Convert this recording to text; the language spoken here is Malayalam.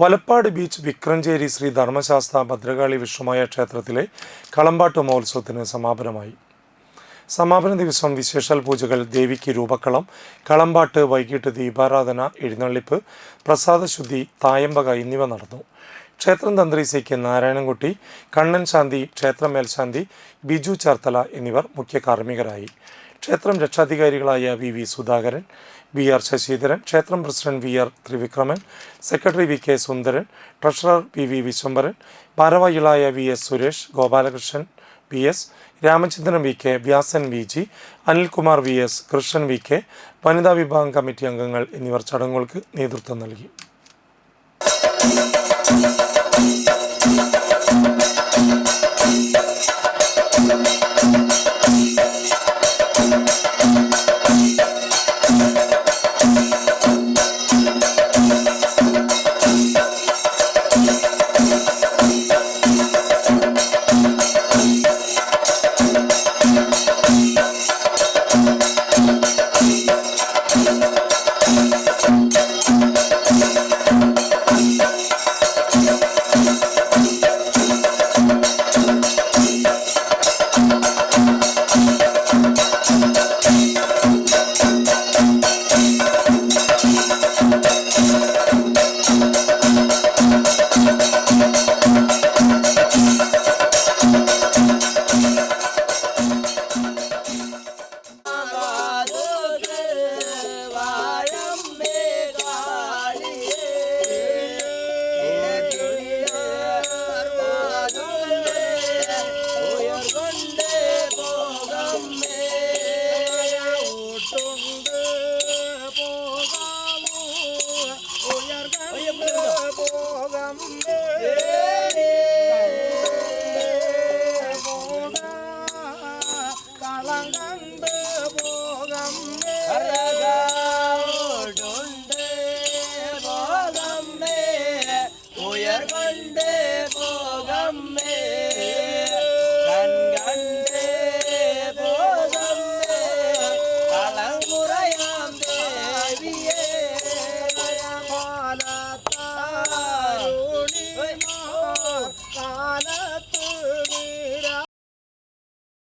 വലപ്പാട് ബീച്ച് വിക്രഞ്ചേരി ശ്രീ ധർമ്മശാസ്ത്ര ഭദ്രകാളി വിഷ്ണുമായ ക്ഷേത്രത്തിലെ കളമ്പാട്ട് മഹോത്സവത്തിന് സമാപനമായി. സമാപന ദിവസം വിശേഷാൽ പൂജകൾ, ദേവിക്ക് രൂപക്കളം, കളമ്പാട്ട്, വൈകിട്ട് ദീപാരാധന, എഴുന്നള്ളിപ്പ്, പ്രസാദശുദ്ധി, തായമ്പക എന്നിവ നടന്നു. ക്ഷേത്രം തന്ത്രി സി.കെ. നാരായണൻകുട്ടി, കണ്ണൻ ശാന്തി, ക്ഷേത്രം മേൽശാന്തി ബിജു ചേർത്തല എന്നിവർ മുഖ്യ കാർമ്മികരായി. ക്ഷേത്രം രക്ഷാധികാരികളായ വി സുധാകരൻ, ബി.ആർ. ശശിധരൻ, ക്ഷേത്രം president V R. Trivikraman, secretary V K. Sundaran, treasurer V Viswambharan, ഭാരവാഹികളായ V S. Suresh, Gopalakrishnan V S., Ramachandran V K., Vyasan V G., Anilkumar V S., Krishnan V K., വനിതാ വിഭാഗം കമ്മിറ്റി അംഗങ്ങൾ എന്നിവർ ചടങ്ങുകൾക്ക് നേതൃത്വം നൽകി. Oye,